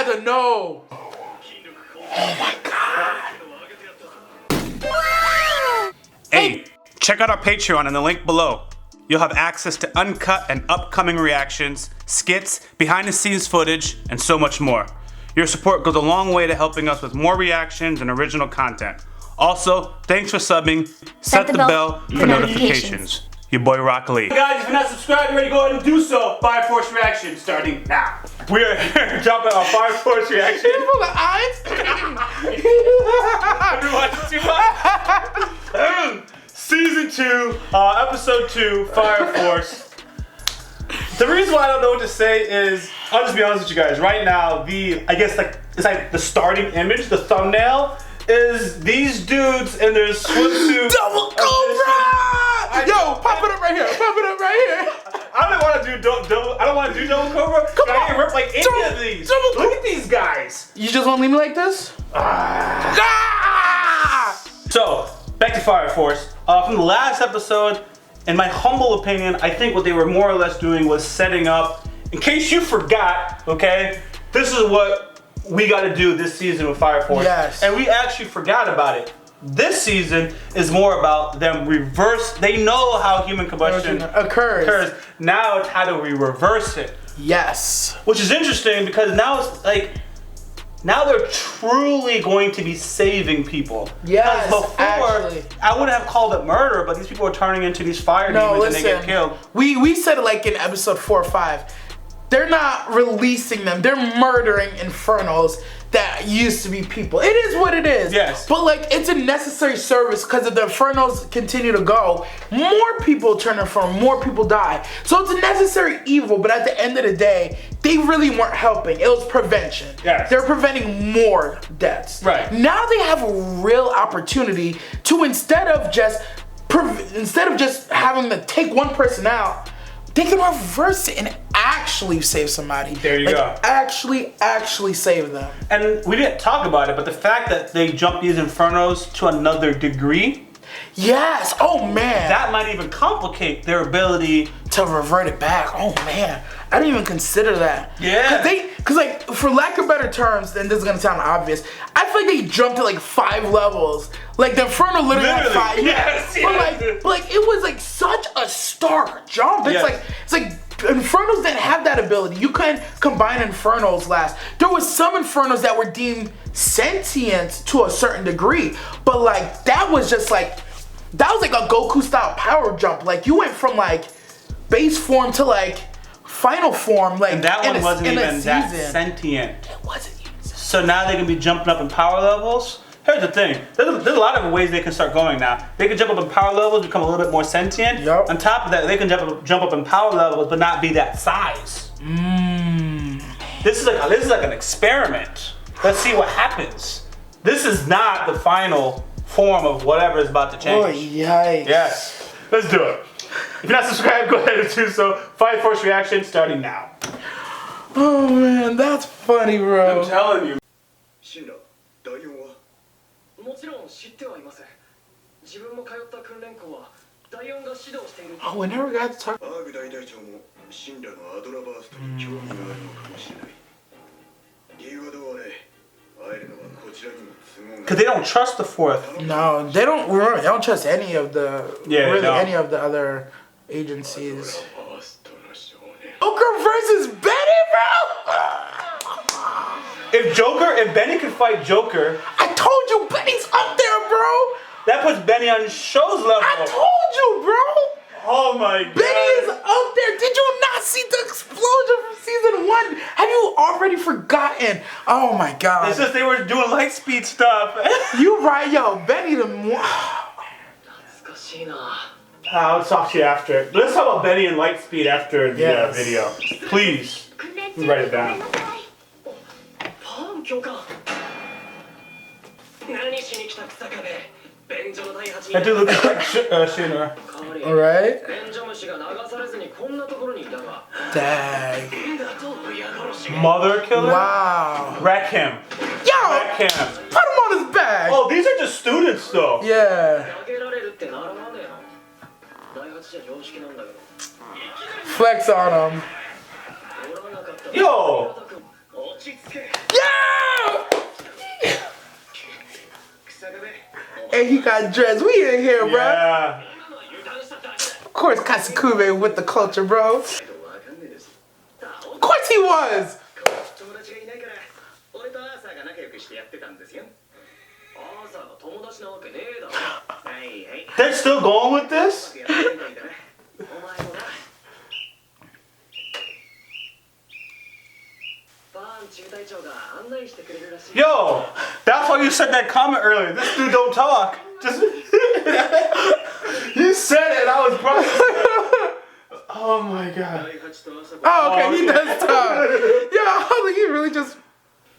guys are no. Oh my god. Hey, check out our Patreon in the link below. You'll have access to uncut and upcoming reactions, skits, behind the scenes footage, and so much more. Your support goes a long way to helping us with more reactions and original content. Also, thanks for subbing. Set the bell for notifications. Your boy YaBoyRockLee. Hey guys, if you're not subscribed, you're ready to go ahead and do so. Fire Force reaction starting now. We are here jumping on Fire Force reaction. Full of eyes. Season 2, episode 2, Fire Force. The reason why I don't know what to say is, I'll just be honest with you guys. Right now, it's like the starting image, the thumbnail, is these dudes in their swimsuit. Double Cobra! Yo, pop it up right here. Pop it up right here. I don't want to do double. I don't want to do double Cobra. Come on, I ain't rip like any of these. Look at these guys. You just want to leave me like this? So back to Fire Force. From the last episode, in my humble opinion, I think what they were more or less doing was setting up. In case you forgot, okay, this is what we got to do this season with Fire Force. Yes. And we actually forgot about it. This season is more about them reverse. They know how human combustion occurs. Now it's how do we reverse it. Yes. Which is interesting because now it's like, now they're truly going to be saving people. Yes, before, actually. I wouldn't have called it murder, but these people are turning into these fire demons and they get killed. We said it like in episode 4 or 5. They're not releasing them. They're murdering Infernos that used to be people. It is what it is. Yes. But like, it's a necessary service because if the Infernos continue to go, more people turn Inferno, more people die. So it's a necessary evil, but at the end of the day, they really weren't helping. It was prevention. Yes. They're preventing more deaths. Right. Now they have a real opportunity to instead of just having to take one person out, they can reverse it and actually save somebody. There you go. Actually save them. And we didn't talk about it, but the fact that they jumped these Infernos to another degree. Yes. Oh man. That might even complicate their ability to revert it back. Oh man. I didn't even consider that. Yeah. Cause like, for lack of better terms, and this is gonna sound obvious, I feel like they jumped to like 5 levels. Like the Inferno literally had 5. Yes, yeah. But like it was like such a stark jump. It's like Infernos didn't have that ability. You couldn't combine Infernos last. There was some Infernos that were deemed sentient to a certain degree, but like that was like a Goku style power jump. Like you went from like base form to like final form, like, and that one wasn't even that sentient. It wasn't even sentient. So now they can be jumping up in power levels. Here's the thing. There's a lot of ways they can start going now. They can jump up in power levels, become a little bit more sentient. Yep. On top of that, they can jump up in power levels, but not be that size. This is like an experiment. Let's see what happens. This is not the final form of whatever is about to change. Oh, yikes. Yes. Let's do it. If you're not subscribed, go ahead and do so. Fire Force reaction starting now. Oh man, that's funny, bro. I'm telling you. Shinra, 第4はもちろん知ってはいます。自分も通った訓練校は第4が指導している。 Oh, we never got to talk. アーグ大隊長もシンラのアドラバーストに興味があるのかもしれない。理由はどうあれ、会えるのはこちらにも都合が。 Because they don't trust the fourth. No, they don't. Remember, they don't trust any of the any of the other agencies. Joker versus Benny, bro. If Benny can fight Joker, I told you Benny's up there, bro. that puts Benny on Show's level. I told you, bro. Oh my god. Benny is up there. Did you not see the explosion from season 1? Have you already forgotten? Oh my god. It's just they were doing light speed stuff. You right, yo. Benny the more. I'll talk to you after. Let's talk about Benny and Lightspeed after the video. Please. Write it down. That dude looks like Shinra. Alright. Dang. Mother killer? Wow. Wreck him. Yo! Wreck him. Put him on his back. Oh, these are just students though. Yeah. Flex on him. Yo! Yeah! And he got dressed. We in here, bro. Yeah. Of course, Kasukube with the culture, bro. Of course he was. They're still going with this? Yo, that's why you said that comment earlier. This dude don't talk. Just you said it. I was processing. Oh my god. Oh, okay, he does talk. Yo, I was like, he really just.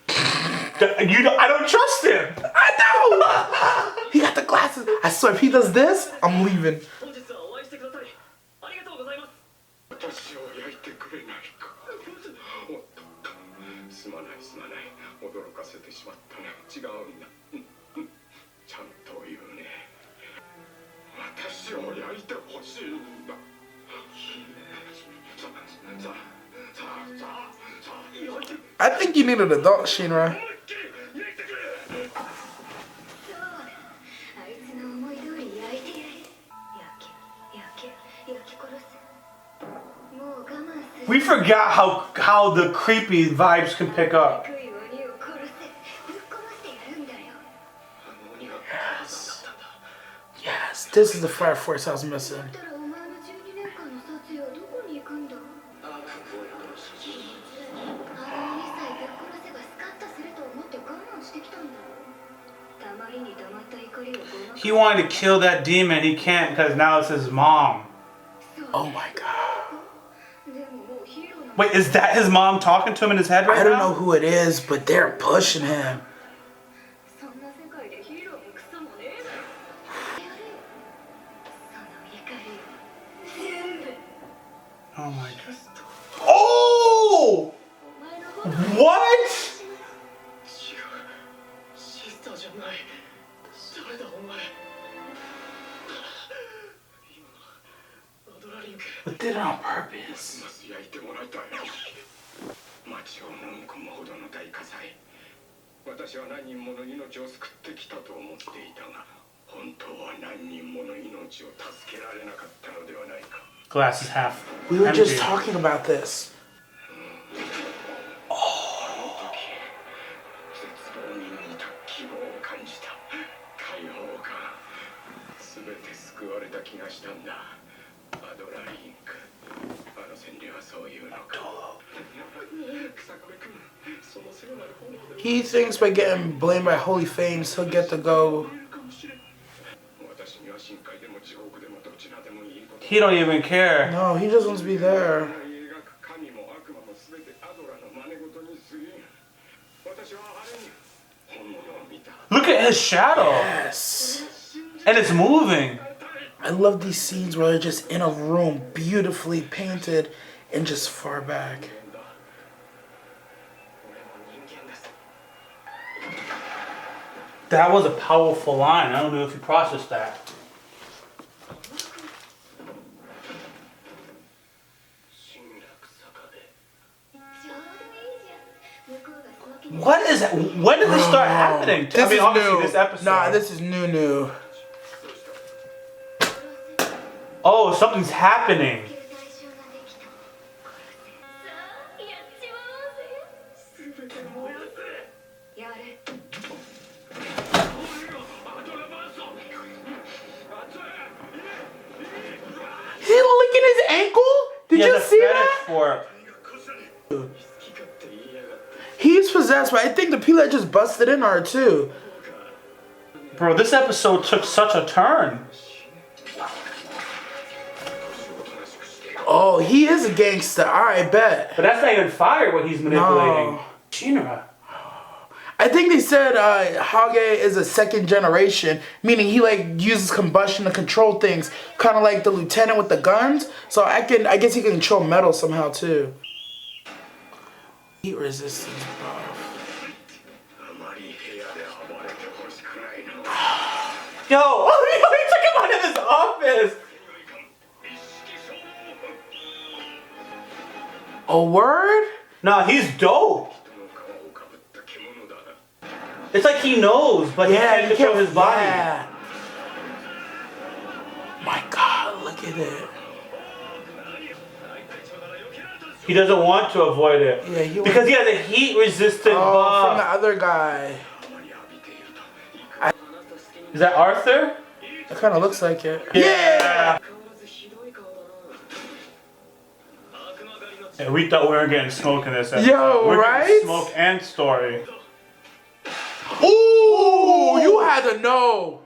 I don't trust him. I know. He got the glasses. I swear, if he does this, I'm leaving. I think you need an adult, Shinra. We forgot how the creepy vibes can pick up. Yes, this is the Fire Force I was missing. He wanted to kill that demon. He can't because now it's his mom. Oh my god. Wait, is that his mom talking to him in his head right now? I don't know who it is, but they're pushing him. Oh my god. Oh! What? But did it on purpose. Glass is half. We were just empty. talking about this. He thinks by getting blamed by Holy Fames, he'll get to go. He don't even care. No, he just wants to be there. Look at his shadow. Yes. And it's moving. I love these scenes where they're just in a room, beautifully painted, and just far back. That was a powerful line. I don't know if you processed that. What is that? When did this start happening? This is obviously new. this episode. Nah, this is new. Oh, something's happening. Is he licking his ankle? Did you see that? For it. He's possessed, but I think the people that just busted in are too. Bro, this episode took such a turn. Oh, he is a gangster. I bet. But that's not even fire what he's manipulating. No. Shinra. I think they said Hage is a second generation, meaning he like uses combustion to control things, kind of like the lieutenant with the guns. So I guess he can control metal somehow too. Heat resistance buff. Yo, he took him out of his office. A word? Nah, he's dope. It's like he knows, but he can't control his body. Yeah. My God, look at it. He doesn't want to avoid it. Yeah, because he has a heat-resistant buff. From the other guy. Is that Arthur? It kind of looks like it. Yeah. Yeah, we thought we were getting smoke in this episode. Yo, we're right? getting smoke and story. Ooh, you had to know.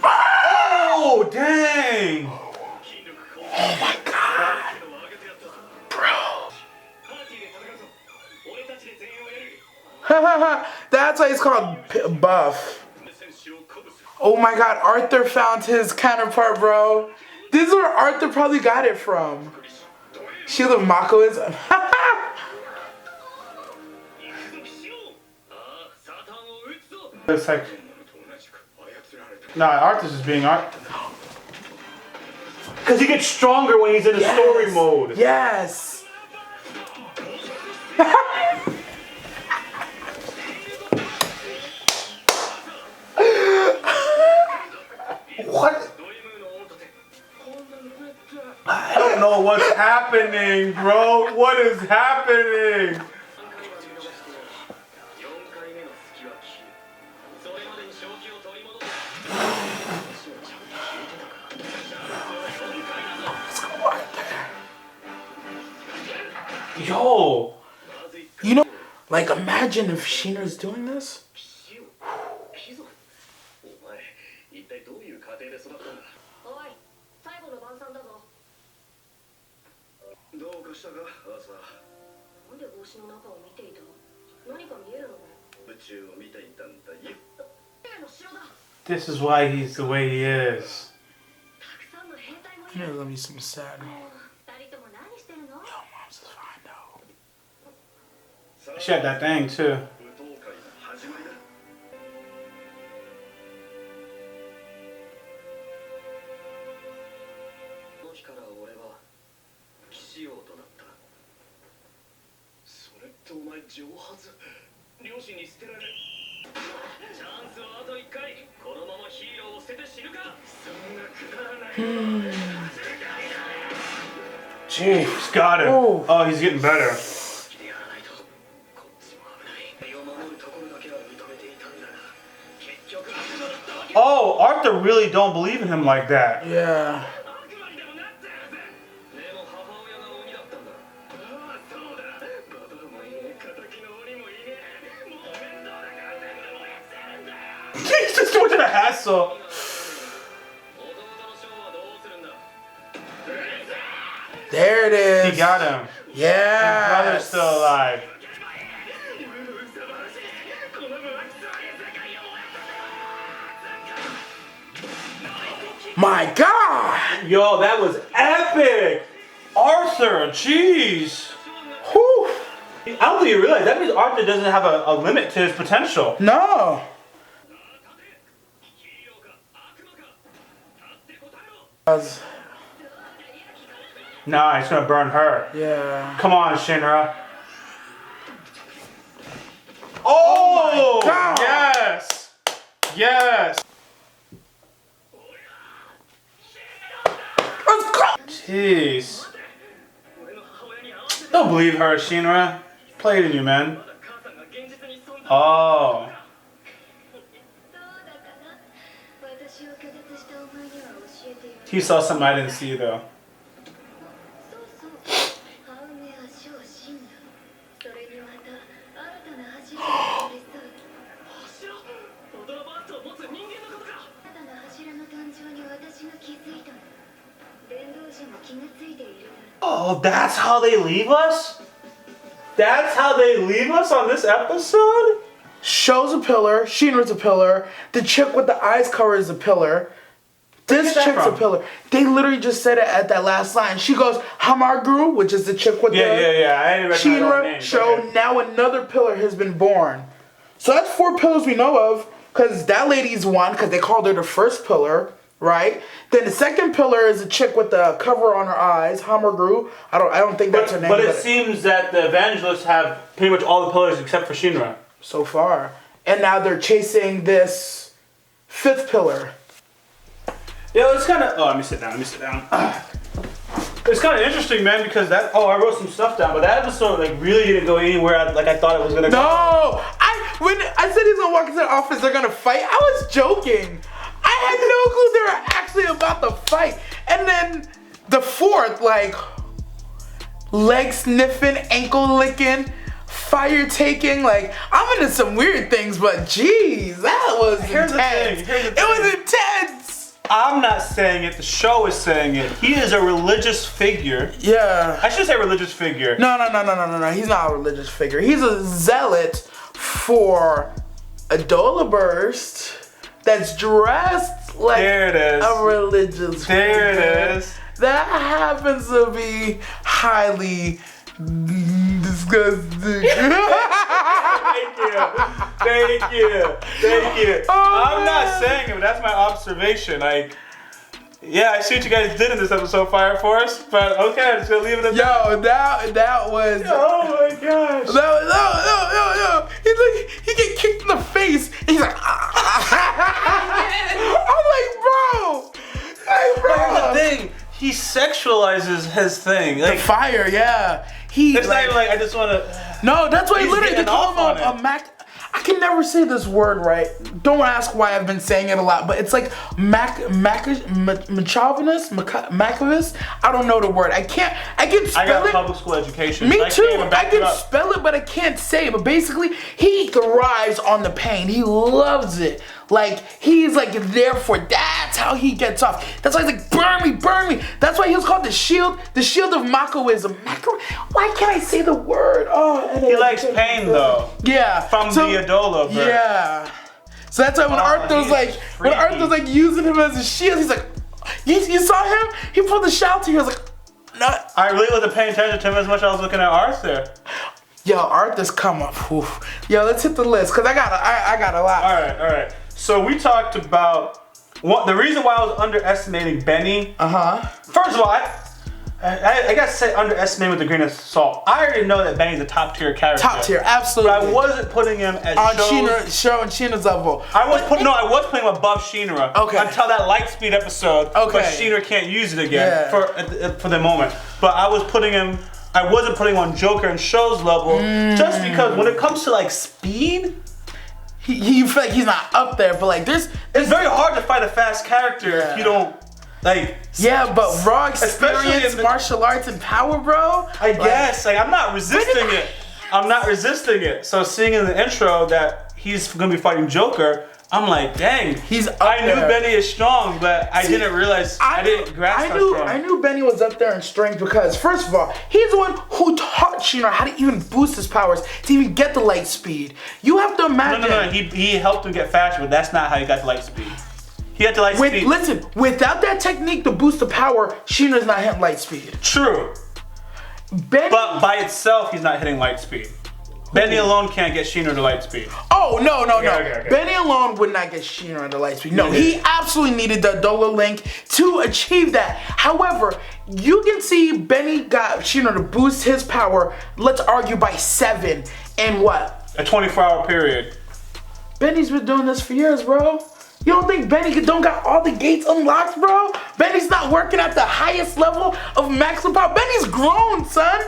Oh, dang. Oh my God. Bro. That's why it's called buff. Oh my God, Arthur found his counterpart, bro. This is where Arthur probably got it from. Shield of Mako is... It's like... Nah, Arthur's just being Arthur. Because he gets stronger when he's in the story mode. Yes. What? I don't know what's happening, bro. What is happening? Yo. You know, like imagine if Shinra's doing this. This is why he's the way he is. Here, let me some sad. Yo, mom's is fine though. She had that thing too. Jeez, got him. Ooh. Oh, he's getting better. Oh, Arthur really don't believe in him like that. Yeah. He's just doing a hassle. There it is. He got him. Yeah. His brother's still alive. My God. Yo, that was epic. Arthur, jeez. Whew. I don't think you realize that means Arthur doesn't have a limit to his potential. No. Nah, he's gonna burn her. Yeah. Come on, Shinra. Oh, my God. Yes. Yes. Let's go. Jeez. Don't believe her, Shinra. Played in you, man. Oh. He saw something I didn't see, though. Oh, that's how they leave us? That's how they leave us on this episode? Sho's a pillar. Shinra's a pillar. The chick with the eyes covered is a pillar. This chick's a pillar. They literally just said it at that last line. She goes, Hamaru, which is the chick with yeah. I didn't recognize her Shinra, name. Sho, Okay. now another pillar has been born. So that's 4 pillars we know of. Because that lady's one, because they called her the first pillar, right? Then the second pillar is a chick with the cover on her eyes, Hamaru. I don't think that's her name. But it seems that the evangelists have pretty much all the pillars except for Shinra. so far. And now they're chasing this 5th pillar. Yeah, it's kind of. Oh, let me sit down. It's kind of interesting, man, because that. Oh, I wrote some stuff down, but that episode like really didn't go anywhere like I thought it was gonna go. No, when I said he's gonna walk into the office, they're gonna fight. I was joking. I had no clue they were actually about to fight. And then the 4th, like, leg sniffing, ankle licking, fire taking. Like, I'm into some weird things, but geez, that was intense. It was intense. I'm not saying it. The show is saying it. He is a religious figure. Yeah. I should say religious figure. No. He's not a religious figure. He's a zealot for a Dola Burst that's dressed like a religious figure. There it is. That happens to be highly disgusting. Thank you. I'm not saying it, but that's my observation. Like, yeah, I see what you guys did in this episode, Fire Force, but okay, I'm just gonna leave it at that. Yo, that was. Oh my gosh. No. He's like, he get kicked in the face, and he's like, I'm like, bro. That's the thing. He sexualizes his thing. Like, the fire, yeah. It's not even like I just want to. No, that's why literally they call him a Mac. I can never say this word right. Don't ask why I've been saying it a lot, but it's like Macavist. I don't know the word. I can spell I got it. public school education. Me so too. I can spell it, but I can't say it. But basically, he thrives on the pain. He loves it. Like, he's like there for. That's how he gets off. That's why he's like, burn me. That's why he was called the shield of Makoism. Why can't I say the word? Oh, he likes pain though. Yeah. From the Adola verse. Yeah. So that's why when Arthur's like using him as a shield, he's like, you saw him? He pulled the shout to you. He was like, no. I really wasn't paying attention to him as much as I was looking at Arthur. Yo, Arthur's come up. Oof. Yo, let's hit the list, cause I got a lot. All right. So we talked about the reason why I was underestimating Benny. First of all, I gotta say underestimating with a grain of salt. I already know that Benny's a top tier character. Top tier, absolutely. But I wasn't putting him as on Sheenra's level. I was putting him above Shinra. Okay. Until that Lightspeed episode. Okay. But Shinra can't use it again for the moment. But I wasn't putting him on Joker and Show's level just because when it comes to like speed. You feel like he's not up there, but like it's very hard to fight a fast character if you don't like. Yeah, but raw experience, martial arts, and power, bro. I guess I'm not resisting it. I'm not resisting it. So seeing in the intro that he's gonna be fighting Joker, I'm like, dang, he's up I knew there. Benny is strong, but I didn't realize I didn't grasp how strong. I knew Benny was up there in strength because first of all, he's the one who taught Shinra how to even boost his powers to even get the light speed. You have to imagine. No. He helped him get faster, but that's not how he got the light speed. He had the light speed. Listen, without that technique to boost the power, Shinra's not hitting light speed. True. But by itself, he's not hitting light speed. Benny alone can't get Shinra to light speed. Oh, no. Okay. Benny alone would not get Shinra to light speed. No, he absolutely needed the Dola Link to achieve that. However, you can see Benny got Shinra to boost his power, let's argue by 7 in what? A 24-hour period. Benny's been doing this for years, bro. You don't think Benny don't got all the gates unlocked, bro? Benny's not working at the highest level of maximum power. Benny's grown, son.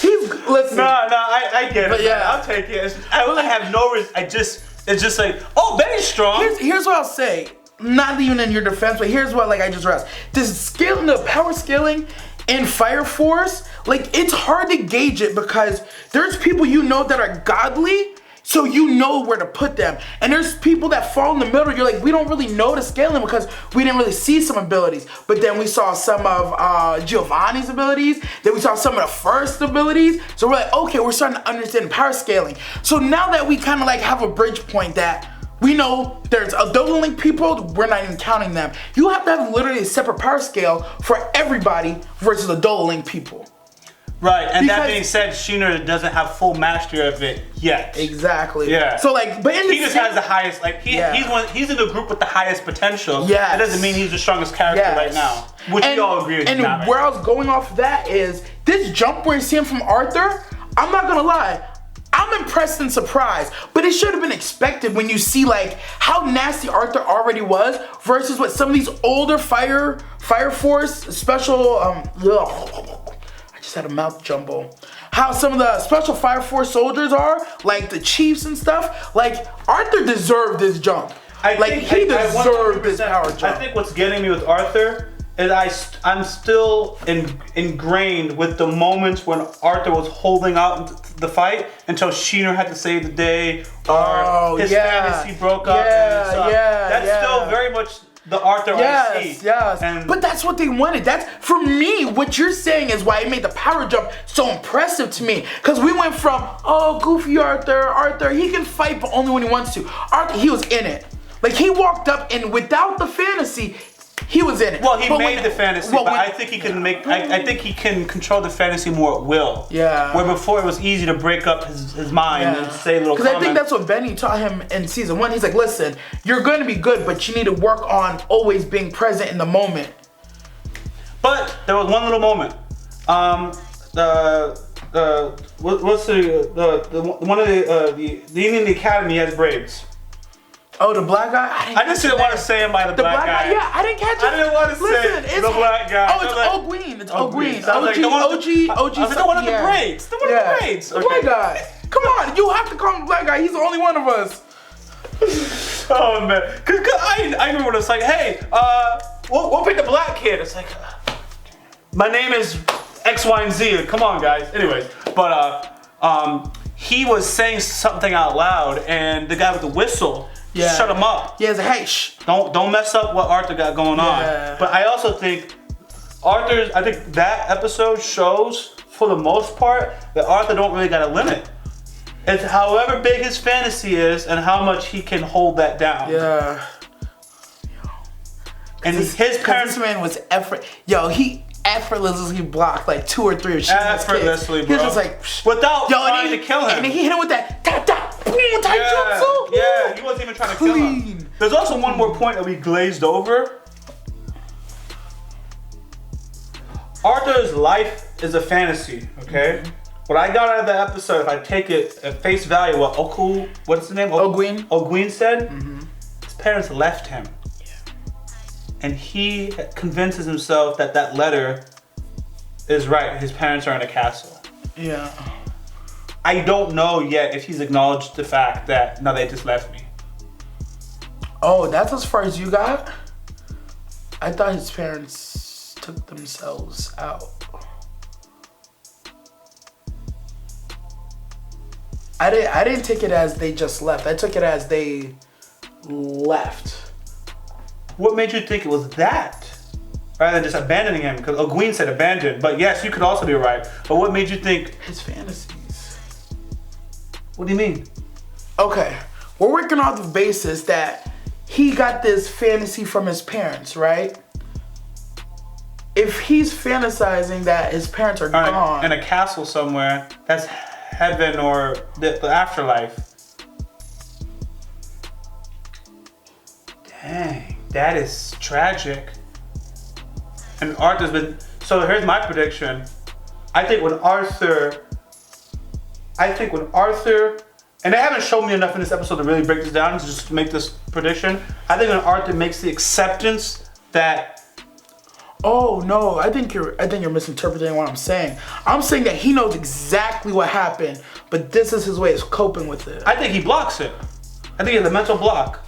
Listen. No, I get it. But yeah, I'll take it. I have no reason. It's just like, oh, Benny's strong. Here's what I'll say. Not even in your defense, but here's what I just realized. The power scaling in Fire Force, it's hard to gauge it because there's people you know that are godly, so you know where to put them. And there's people that fall in the middle. You're like, we don't really know the scaling because we didn't really see some abilities. But then we saw some of Giovanni's abilities. Then we saw some of the first abilities. So we're like, okay, we're starting to understand power scaling. So now that we kind of have a bridge point that we know there's a Dola Link people, we're not even counting them. You have to have literally a separate power scale for everybody versus the Dola Link people. Right, and that being said, Shinra doesn't have full mastery of it yet. Exactly. Yeah. So but he just has the highest. He's in the group with the highest potential. Yeah. That doesn't mean he's the strongest character right now, which we all agree with. And where I was going off of that is this jump where you see him from Arthur. I'm not gonna lie. I'm impressed and surprised, but it should have been expected when you see like how nasty Arthur already was versus what some of these older Fire Force special I just had a mouth jumble. How some of the special Fire Force soldiers are, like the chiefs and stuff. Like Arthur deserved this jump. He deserved this power jump. I think what's getting me with Arthur is I'm still ingrained with the moments when Arthur was holding out the fight until Shinra had to save the day, or his fantasy broke up. That's still very much the Arthur I see. Yes. But that's what they wanted. That's, for me, what you're saying is why it made the power jump so impressive to me. Because we went from, goofy Arthur, he can fight but only when he wants to. Arthur, he was in it. Like, he walked up and without the fantasy, he was in it. Well, he made the fantasy, but I think he can make. I think he can control the fantasy more at will. Yeah. Where before it was easy to break up his mind and say little. Because I think that's what Benny taught him in season 1. He's like, listen, you're going to be good, but you need to work on always being present in the moment. But there was one little moment. What's the one of the Indian in the Academy has braids. Oh, the black guy? I just didn't want to say him by the black guy. Yeah, I didn't catch it. I didn't want to say the black guy. Oh, it's O'Green. It's O'Green. OG. I said the one with the braids. The one with the braids. The black guy. Come on, you have to call him the black guy. He's the only one of us. Oh, man. Because I remember when it's like, hey, we'll pick the black kid. It's like, my name is X, Y, and Z. Come on, guys. Anyways, but he was saying something out loud, and the guy with the whistle shut him up. Yeah, it's like, hey, shh. Don't mess up what Arthur got going on. But I also think I think that episode shows, for the most part, that Arthur don't really got a limit. It's however big his fantasy is and how much he can hold that down. Yeah. And his parents. This man was he effortlessly blocked like 2 or 3 of Shinra's effortlessly, kids. bro. He was just like, without trying to kill him. And he hit him with that boom, jutsu. Yeah, he wasn't even trying to kill him. There's also one more point that we glazed over. Arthur's life is a fantasy, okay? What I got out of that episode, if I take it at face value, what's the name? O'Green said, his parents left him. And he convinces himself that letter is right. His parents are in a castle. Yeah. I don't know yet if he's acknowledged the fact that, no, they just left me. Oh, that's as far as you got? I thought his parents took themselves out. I didn't take it as they just left. I took it as they left. What made you think it was that? Rather than just abandoning him? Because O'Green said abandoned. But yes, you could also be right. But what made you think? His fantasies. What do you mean? Okay, we're working off the basis that he got this fantasy from his parents, right? If he's fantasizing that his parents are gone. In a castle somewhere, that's heaven or the afterlife. Dang, that is tragic. And Arthur's been. So here's my prediction. I think when Arthur, and they haven't shown me enough in this episode to really break this down, to just make this prediction. I think when Arthur makes the acceptance that. Oh no, I think you're misinterpreting what I'm saying. I'm saying that he knows exactly what happened, but this is his way of coping with it. I think he blocks it. I think he has a mental block.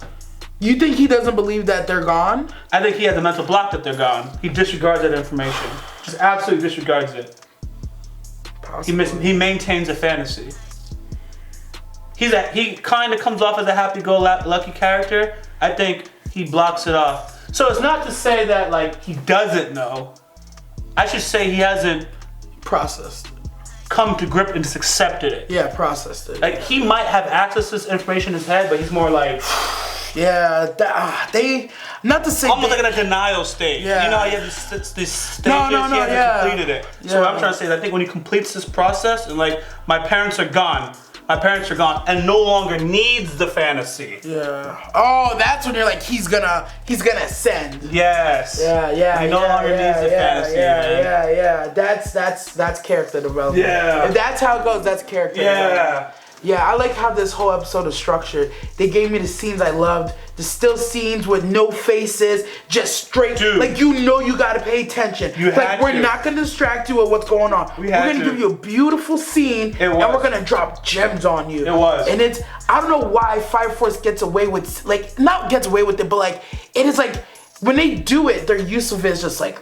You think he doesn't believe that they're gone? I think he has a mental block that they're gone. He disregards that information. Just absolutely disregards it. Possibly. He maintains a fantasy. He kind of comes off as a happy-go-lucky character. I think he blocks it off. So it's not to say that like he doesn't know. I should say he hasn't processed it. Come to grip and just accepted it. Yeah, processed it. Like he might have access to this information in his head, but he's more like. Yeah, not to say almost like in a denial state. Yeah. You know how you have this stages, he hasn't completed it. Yeah. So what I'm trying to say is I think when he completes this process and like my parents are gone and no longer needs the fantasy. Yeah. Oh, that's when you're like he's gonna ascend. Yes. Yeah. He no longer needs the fantasy. Yeah. That's character development. Yeah. If that's how it goes, that's character development. Yeah, I like how this whole episode is structured. They gave me the scenes I loved. The still scenes with no faces, just straight. Dude. Like, you know you gotta pay attention. We're not gonna distract you with what's going on. We're gonna give you a beautiful scene, and we're gonna drop gems on you. It was. And it's, I don't know why Fire Force gets away with, like, not gets away with it, but like, it is like, when they do it, their use of it is just like.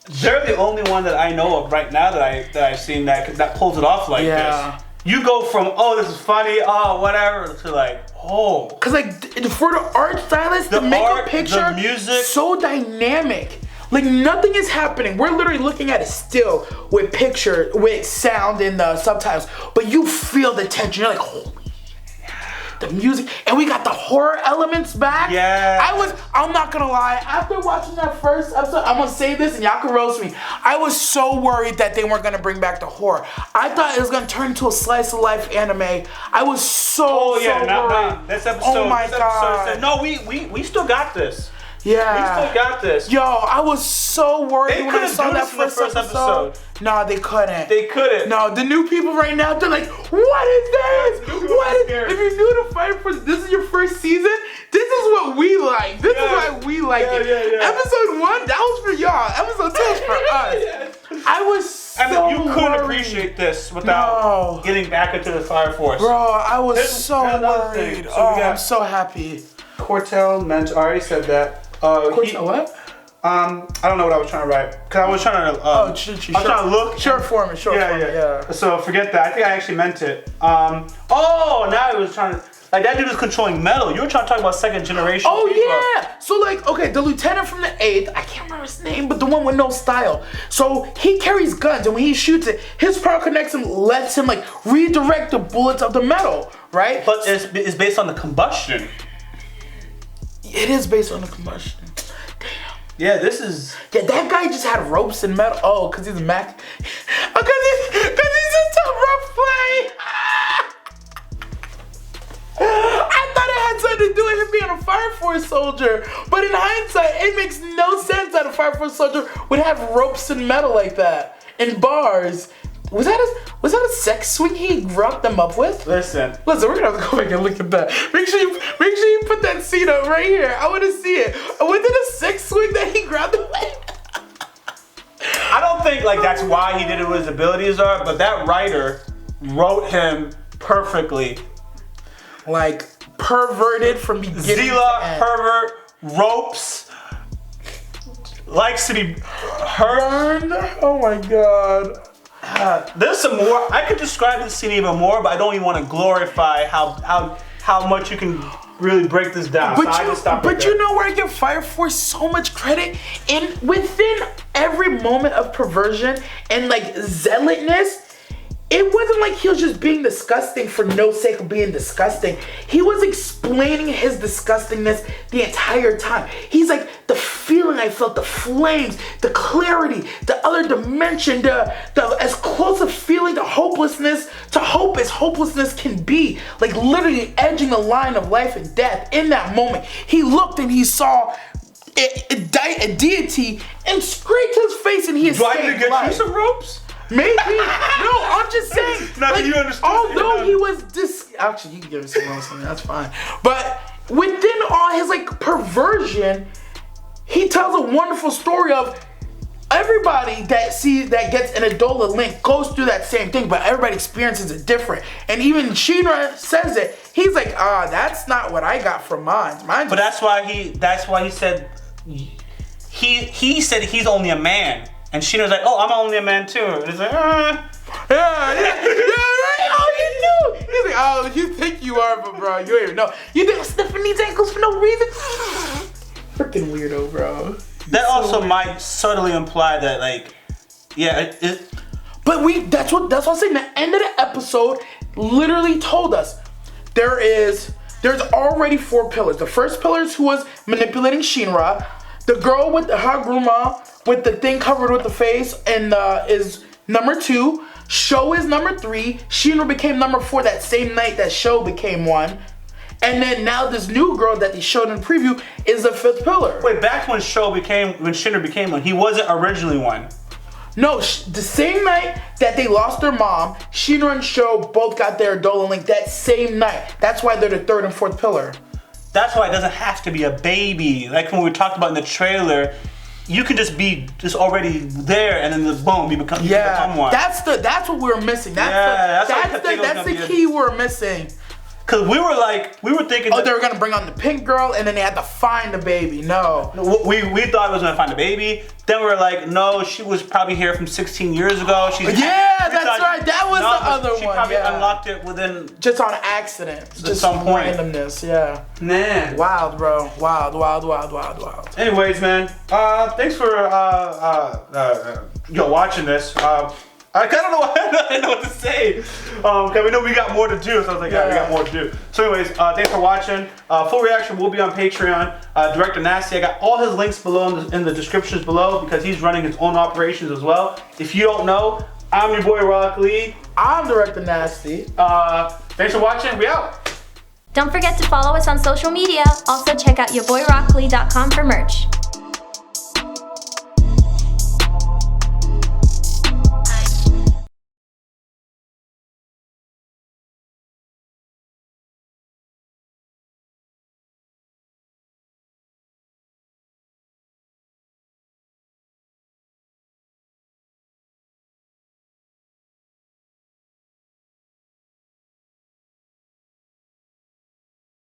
They're the only one that I know of right now that I've seen that pulls it off like this. You go from, oh, this is funny, oh, whatever, to like, oh. Because like, for the art stylist, the makeup picture, the music, so dynamic. Like, nothing is happening. We're literally looking at it still with picture, with sound and the subtitles. But you feel the tension. You're like, holy shit. The music. And we got the horror elements back. Yeah. I'm not gonna lie. After watching that first episode, I'm gonna say this and y'all can roast me. I was so worried that they weren't gonna bring back the horror. I thought it was gonna turn into a slice of life anime. I was so worried. This episode. Oh my God. Said, no, we still got this. Yeah. We still got this. Yo, I was so worried when I saw that first episode. Nah, they couldn't. They couldn't. No, the new people right now, they're like, what is this? If you're new to Fire Force, this is your first season, this is what we like. This is why we like it. Yeah. Episode 1, that was for y'all. Episode 2 was for us. I was so you couldn't worried. Appreciate this without getting back into the Fire Force. Bro, I was so worried. I'm so happy. Cortel mentioned, I already said that. What? I don't know what I was trying to write. Cause I was trying to. I was trying to look. Short form. Yeah. So forget that. I think I actually meant it. Now I was trying to. Like, that dude was controlling metal. You were trying to talk about second generation. Oh, people. Yeah. So, like, okay, the lieutenant from the 8th, I can't remember his name, but the one with no style. So, he carries guns, and when he shoots it, his power connects him, lets him, like, redirect the bullets of the metal, right? But it's based on the combustion. It is based on the combustion. Damn. Yeah, this is... Yeah, that guy just had ropes and metal. Oh, because he's a Mac. Because he's a top rough play. I thought it had something to do with him being a Fire Force soldier. But in hindsight, it makes no sense that a Fire Force soldier would have ropes and metal like that. And bars. Was that a sex swing he rocked them up with? Listen, we're gonna have to go back and look at that. Make sure you put that scene up right here. I wanna see it. Was it a sex swing that he grabbed them with? I don't think like that's why he did it, what his abilities are, but that writer wrote him perfectly. Like, perverted from beginning Zila, to end. pervert, ropes, likes to be hurt. Oh my God. There's some more. I could describe this scene even more, but I don't even want to glorify how much you can really break this down. But you know where I give Fire Force so much credit? And within every moment of perversion and like zealotness, it wasn't like he was just being disgusting for no sake of being disgusting. He was explaining his disgustingness the entire time. He's like, the feeling I felt, the flames, the clarity, the other dimension, the as close a feeling to hopelessness, to hope as hopelessness can be. Like literally edging the line of life and death in that moment. He looked and he saw a deity and scraped his face and he escaped. Do I need to get you some ropes? Maybe. No, I'm just saying. Not that you understood. Although he was actually, you can give me some else, that's fine. But within all his like perversion, he tells a wonderful story of everybody that gets an Adola link goes through that same thing, but everybody experiences it different. And even Shinra says it. He's like, that's not what I got from mine. But that's why he said he said he's only a man. And Sheena's like, oh, I'm only a man too. And it's like, yeah, right? Oh, you knew. He's like, oh, you think you are, but bro, you ain't even know. You think I'm sniffing these ankles for no reason? Freaking weirdo, bro. That also might subtly imply that, like, yeah, But that's what I'm saying. The end of the episode literally told us there's already 4 pillars. The first pillar is who was manipulating Shinra. The girl with the Haguruma with the thing covered with the face and is number 2. Sho is number 3. Shinra became number 4 that same night that Sho became 1. And then now this new girl that they showed in the preview is the 5th pillar. Wait, back when Shinra became 1, he wasn't originally 1. No, the same night that they lost their mom, Shinra and Sho both got their Adola Link that same night. That's why they're the third and fourth pillar. That's why it doesn't have to be a baby. Like when we talked about in the trailer, you can just be already there, and then boom, you become one. That's what we were missing. That's the key we're missing. Cause we were thinking. Oh, they were gonna bring on the pink girl, and then they had to find the baby. No, we thought it was gonna find the baby. Then we were like, no, she was probably here from 16 years ago. That's right. That was the other one. She probably unlocked it within just on accident, just some point. Randomness. Yeah. Man. Wild, bro. Wild. Anyways, man. Thanks for watching this. I kind of I didn't know what to say. Cause we know we got more to do, so I was like, we got more to do. So anyways, thanks for watching. Full reaction will be on Patreon. DirectoryNasty, I got all his links below in the descriptions below because he's running his own operations as well. If you don't know, I'm your boy YaBoyRockLee. I'm DirectoryNasty. Thanks for watching. We out. Don't forget to follow us on social media. Also check out YaBoyRockLee.com for merch.